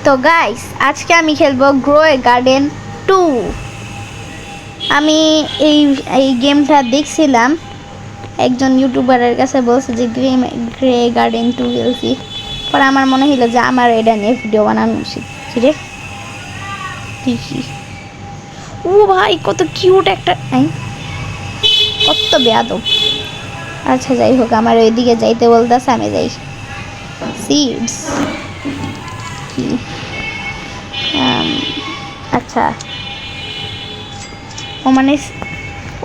তো গাইস আজকে আমি খেলবো গ্রো এ গার্ডেন 2। আমি এই গেমটা দেখছিলাম, একজন ইউটিউবারের কাছে বলছে যে গ্রে গার্ডেন 2 খেলছি। পরে আমার মনে হলো যে আমার এটা নিয়ে ভিডিও বানানো উচিত। রে দেখি, ও ভাই কত কিউট একটা, কত বেয়াদব। আচ্ছা যাই হোক, আমার ওইদিকে যাইতে বলতেছে, আমি যাই। সিডস কি, আচ্ছা ও মানে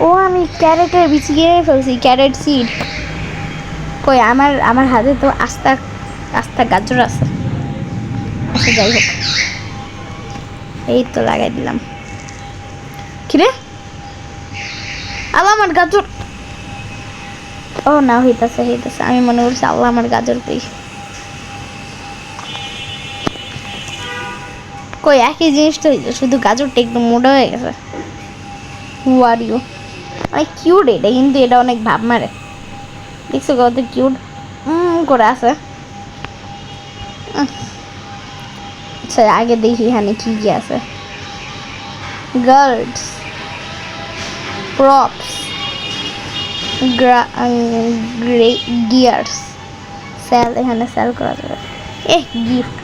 ও আমি ক্যারেটের বীজ গিয়ে ফেলছি, ক্যারেট সিড। কই আমার হাতে তো আস্তা আস্তা গাজর আছে। আচ্ছা যাই হোক, এই তো লাগাই দিলাম। কিরে আল্লাহ আমার গাজর, ও না হইতাছে, আমি মনে করছি আল্লাহ আমার গাজর পেয়ে। কই একই জিনিস তো, শুধু গাজরটা একটু মোটা হয়ে গেছে। হু আর ইউ, অনেক কিউট এটা, কিন্তু এটা অনেক ভাব মারে। দেখছো কত কিউট করে আছে। আচ্ছা আগে দেখি এখানে কি কি আছে। গার্ডস, প্রপস, গিয়ার্স, সেল, এখানে সেল করা যাবে। গিফট,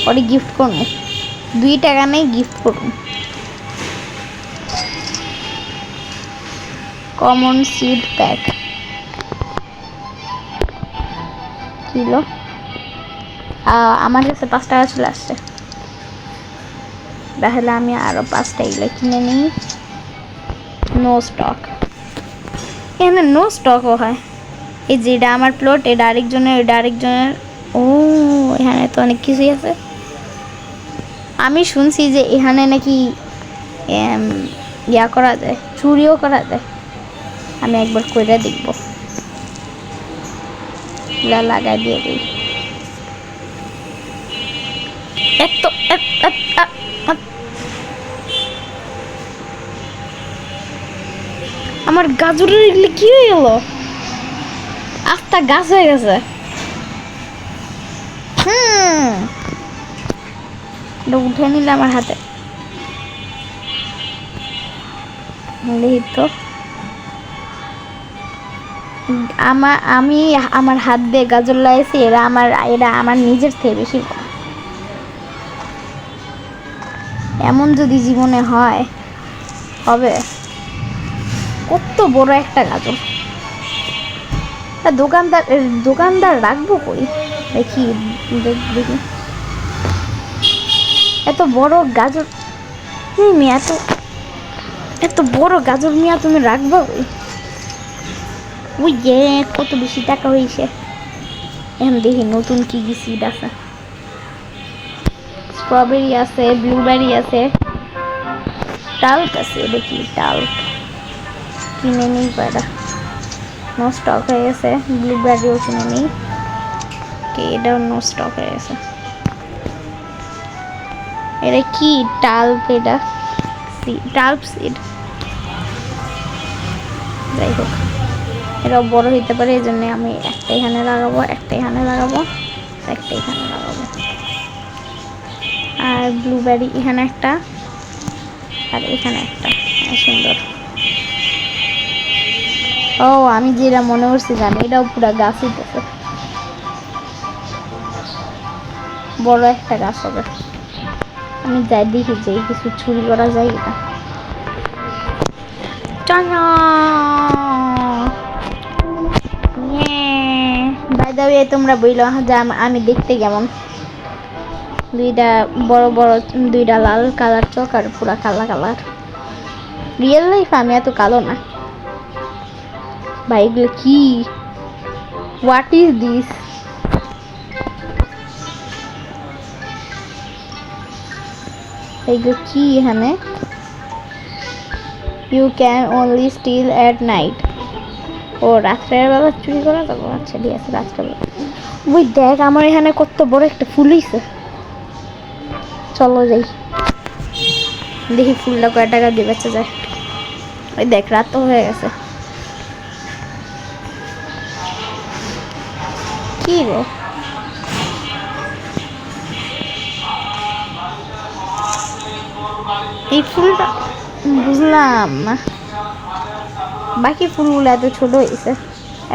ওটা গিফট করবো, 2 টাকা নেই, গিফট করুন। কমন সিড প্যাক কিলো, আমার কাছে 5 টাকা চলে আসছে। তাহলে আমি আরো 5টা এগুলো কিনে নিই। নো স্টক, এখানে নো স্টকও হয়। এই যে এটা আমার প্লট, এটা আরেকজনের, এটা আরেকজনের। ও এখানে তো অনেক কিছুই আছে। আমি শুনছি যে এখানে নাকি ইয়া করা যায়, চুরিও করা যায়। আমি একবার কইরা দেখব, লাগাই দিয়ে দিই। এত আমার গাজরের এগুলি কি হয়ে গেল, আস্তা গাছ হয়ে গেছে। এটা উঠে নিলে আমার হাতে, তো আমি আমার হাত দিয়ে গাজর লাগাইছি, এরা আমার নিজের থেকে বেশি। এমন যদি জীবনে হয় হবে, কত বড় একটা গাজর। দোকানদার রাখবো কই, দেখি দেখি এত বড় গাজর মিয়া, এত বড় গাজর মিয়া তুমি রাখবো কই? ওই যে কত বেশি টাকা হয়েছে। এখন দেখি নতুন কি কি সিড আছে। স্ট্রবেরি আছে, ব্লুবেরি আছে, টাল্ক আছে। দেখি টাল্ক কিনে নিই, পায়রা নো স্টক হয়ে গেছে। ব্লুবেরিও কিনে নিই, এটাও নো স্টক হয়ে গেছে। এটা কি টাল্ক, এটা টাল্ক সিড। যাই হোক, এটাও বড় হইতে পারে, এই জন্য আমি একটা এখানে লাগাবো, একটা এখানে লাগাবো, একটা এখানে লাগাবো। আর ব্লুবেরি এখানে একটা, আর এখানে একটা, সুন্দর। ও আমি যেটা মনে করছি জানি, এটাও পুরো গাছ হইতেছে, বড় একটা গাছ হবে। আমি যাই দেখি যে কিছু চুরি করা যায় এটা। বাই দ্য ওয়ে, তোমরা বইলো যে আমি দেখতে কেমন। দুইটা বড় বড়, দুইটা লাল কালার চোখ আর পুরা কালা কালার। রিয়েল লাইফ আমি এত কালো না ভাই। এগুলো কি, হোয়াট ইজ দিস? এগুলো কি এখানে? You can only steal at night. ও রাত্রের বেলা চুরি করা যাবো। আচ্ছা ঠিক আছে, রাত্রেবেলা। ওই দেখ আমার এখানে কত বড় একটা ফুল হইছে। চলো যাই দেখি ফুলটা কয় টাকা দিয়ে বেচা যায়। ওই দেখ রাত তো হয়ে গেছে। কি রে এই ফুলটা বুঝলাম না, বাকি ফুলগুলো এত ছোট হয়েছে,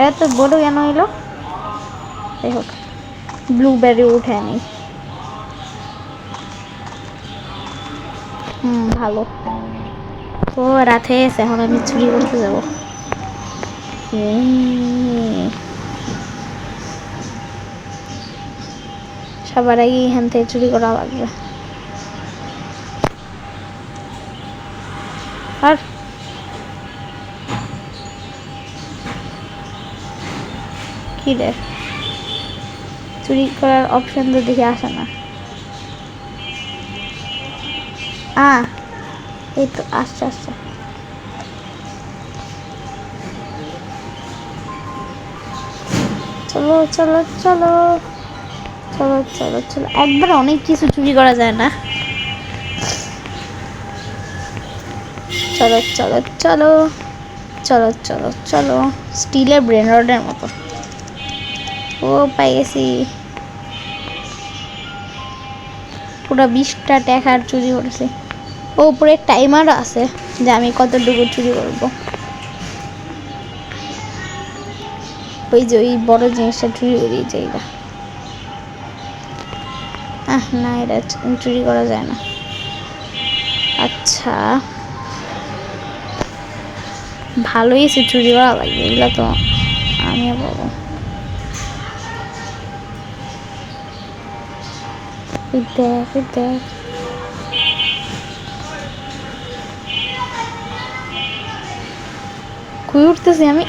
এত বড় কেন হইলো? যাই হোক, ব্লুবেরি উঠে নি। ভালো। ও রাত হয়ে গেছে, এখন আমি চুরি করতে যাবো। সবার আগে এখান থেকে চুরি করা লাগবে। আর কি রে, চুরি করার অপশন তো দেখে আসে না। এই তো আসছে আসছে। চলো চলো চলো চলো চলো চলো, একবার অনেক কিছু চুরি করা যায় না। চলো চলো চলো চলো চলো চলো, স্টিলের ব্রেন রডের মতো। ও পাই গেছি, পুরো 20টা টাকার চুরি করেছি। ও উপরে টাইমারও আছে যে আমি কতটুকু চুরি করব। ওই যে ওই বড় জিনিসটা চুরি করি, যাইবা না, এটা চুরি করা যায় না। আচ্ছা, ভালোই আছে, চুরি করা লাগবে এগুলো তো আমিও বলবো। দেখ দেখ, কুই উঠতেছি আমি।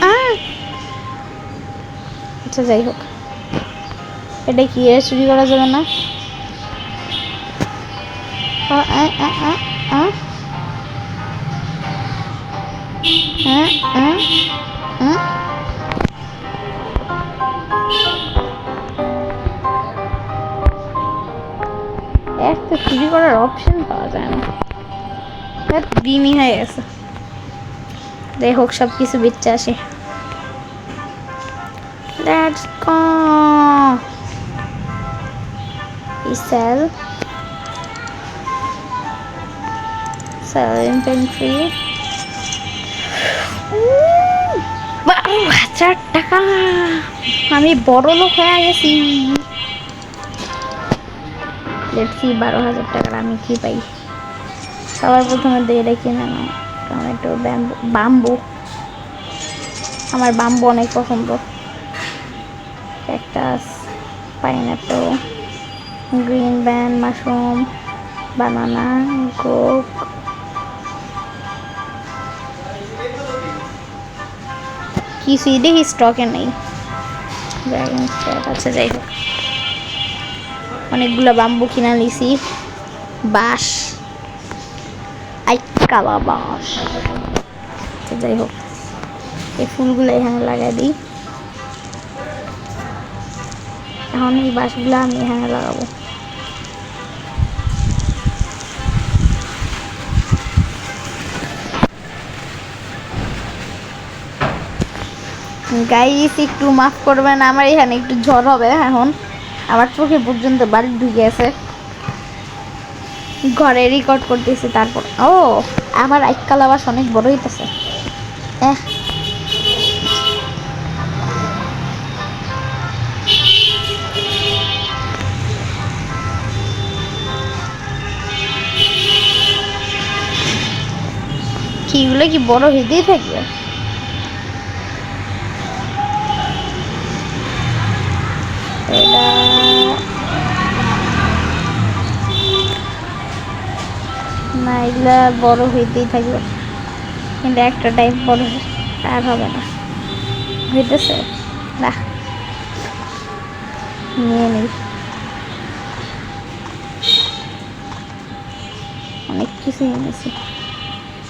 আচ্ছা যাই হোক, এটা কি এর চুরি করা যাবে না? একটা চুরি করার অপশন পাওয়া যায় না, দিনই হয়ে গেছে। যাই হোক, সব কিছু বেচে আসে। Let's go. We sell inventory. 12,000 টাকা, আমি বড় লোক হয়ে গেছি। Let's see 12,000 টাকার আমি কি পাই। সবার প্রথমে দিয়ে রেখে না, টমেটো, বাম্বু। আমার বাম্বু অনেক পছন্দ। Cactus, pineapple, green bean, mushroom, banana, coke. কিছুই দেখি স্টকে নেই। ড্রাগন ফ্রুট, আচ্ছা যাই হোক, অনেকগুলো বাম্বু কিনা নিছি। বাঁশ, কালা বাঁশ। যাই হোক, এই ফুলগুলো এখানে লাগাই দিই। এখন এই বাঁশগুলো আমি এখানে লাগাবো। গাইস একটু মাফ করবেন, আমার এখানে একটু ঝড় হবে এখন। আমার চোখে পর্যন্ত বাড়ি ঢুকে আছে, ঘরে রেকর্ড করতেছি। তারপর আমার আইকাল আবাস অনেক বড় হইতেছে। কি এগুলো কি বড় হইতেই থাকবে? না, এগুলা বড় হইতেই থাকবে, কিন্তু একটা টাইম বড় আর হবে না। হইতেছে না, নিয়ে নেই। অনেক কিছু এনেছি,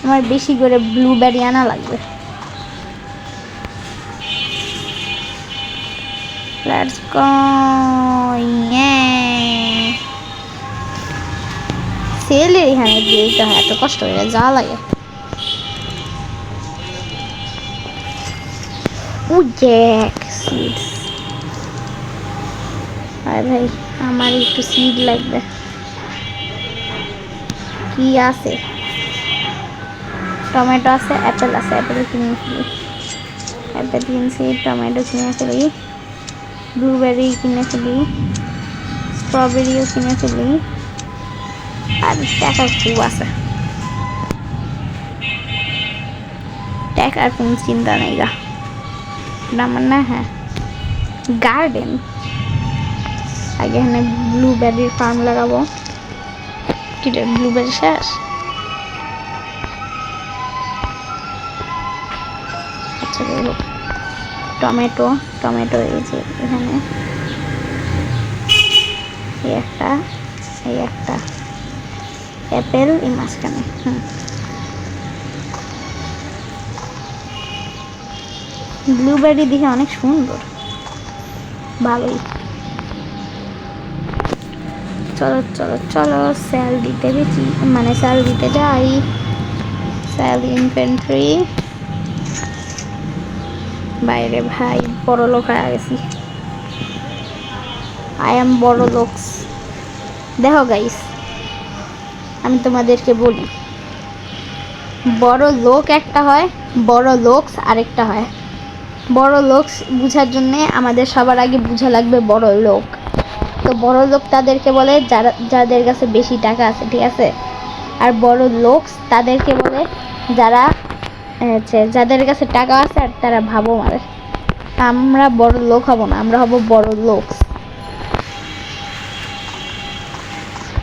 আমার বেশি করে ব্লুবেরি আনা লাগবে। Let's go. সেলের এখানে দিতে হয়, এত কষ্ট করে যা লাগে। সিডস, আরে ভাই আমার একটু সিড লাগবে। কি আছে? টমেটো আছে, অ্যাপেল আছে, অ্যাপেল কিনে ফেলি, অ্যাপেল কিনছি, টমেটো কিনে ফেলি, ব্লুবেরি কিনে ফেলি, স্ট্রবেরিও কিনে ফেলি। আর টাকা খুব আছে, টাকার কোনো চিন্তা নেই গা। আমার না, হ্যাঁ গার্ডেন, আগে এখানে ব্লুবেরির ফার্ম লাগাবো। কি রে, ব্লুবেরি শেষ? আচ্ছা যাই হোক, টমেটো, টমেটো এই যে এখানে এই একটা, এই একটা, অ্যাপেল এই মাঝখানে। ব্লুবেরি দেখে অনেক সুন্দর, ভালোই। চলো চলো চলো, সেল দিতে বেশি, মানে সেল দিতে যাই। সেল ইনভেন্টরি, বাইরে ভাই বড় লোক হয়ে গেছি, আই এম বড় লোকস। দেখো গাইস, আমি তোমাদেরকে বলি, বড় লোক একটা হয়, বড় লোকস আরেকটা হয়। বড় লোকস বুঝার জন্যে আমাদের সবার আগে বুঝা লাগবে বড় লোক। তো বড় লোক তাদেরকে বলে যারা, যাদের কাছে বেশি টাকা আছে, ঠিক আছে। আর বড় লোকস তাদেরকে বলে যারা যাদের কাছে টাকা আছে আর তারা ভাবো মারে। আমরা বড় লোক হব না, আমরা হব বড় লোকস।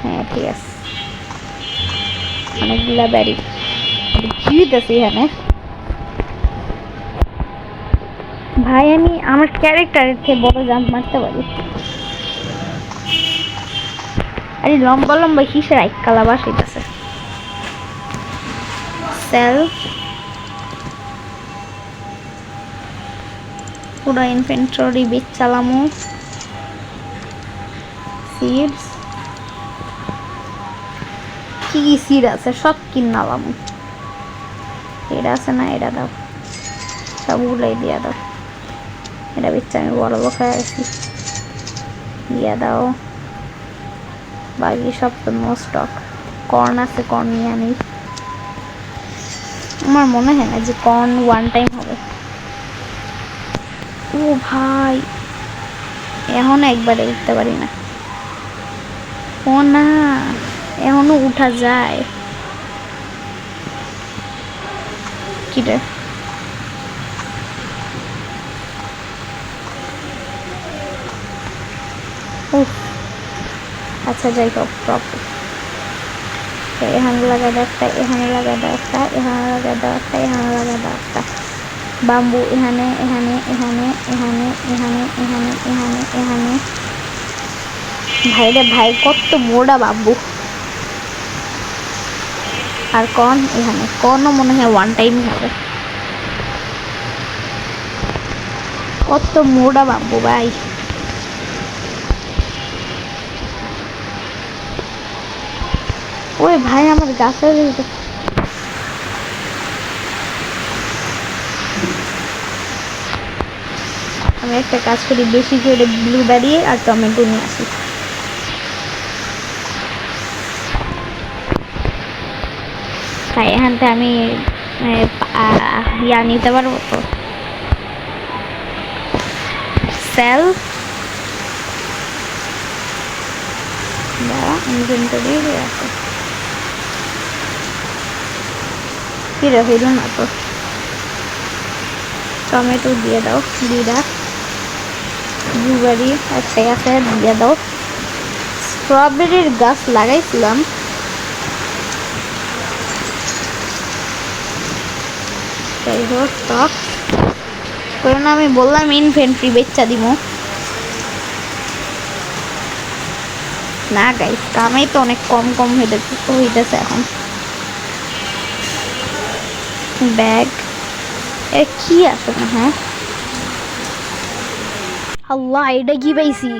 হ্যাঁ ঠিক আছে, অনেকগুলা ব্যারি জিত আছে এখানে। ভাই আমি আমার ক্যারেক্টারের থেকে বড় জাম্প মারতে পারি। আরে লম্বা লম্বা কিসের এক কালা বাসাইতেছে। সেল পুরো ইনভেন্টরি বেচ চালামু। সিডস, কি কি সিড আছে সব কিনালাম। এটা আছে না, এটা দাও, সবগুলাই দিয়া দাও। এটা বেচে আমি বড় লোক হয়ে গেছি, দিয়া দাও। বাকি সব তো নো স্টক। কর্ন আছে, কর্ন নিয়ে আনি। আমার মনে হয় না যে কর্ন ওয়ান টাইম হবে। ও ভাই, এখন একবারে উঠতে পারি না। ও না, এখনো উঠা যায়। কি রে, আচ্ছা যাই হোক, প্রপার এখানে লাগা দাও একটা, এখানে লাগা দাও একটা, এখানে লাগা দাও একটা, এখানে লাগা দাও একটা। বাম্বু এখানে, এখানে, এখানে, এখানে, এখানে, এখানে, এখানে, এখানে। ভাই রে ভাই, কত মোটা বাম্বু। আর কর্ন এখানে, কর্নও মনে হয় ওয়ান টাইমই হবে। কত মোটা বাম্বু ভাই। ওই ভাই আমার গাছে, আমি একটা কাজ করি, বেশি করে ব্লুবেরি আর টমেটো নিয়ে আসি। তাই এখান থেকে আমি ইয়া নিতে পারবো তো, সেল ইনভেন্টরি আছে। কি রে হইল না তো, টমেটো দিয়ে দাও দুইটা, ব্লুবেরি আচ্ছা আছে দিয়ে দাও। স্ট্রবেরির গাছ লাগাইছিলাম, যাই হোক স্টক কারণ আমি বললাম ইনভেন্টরি বেচা দিব না গাইস, কামাই তো অনেক কম কম হইতেছে এখন। ব্যাগ এর কি আছে না, হ্যাঁ আল্লাহ এটা কি পাইছি।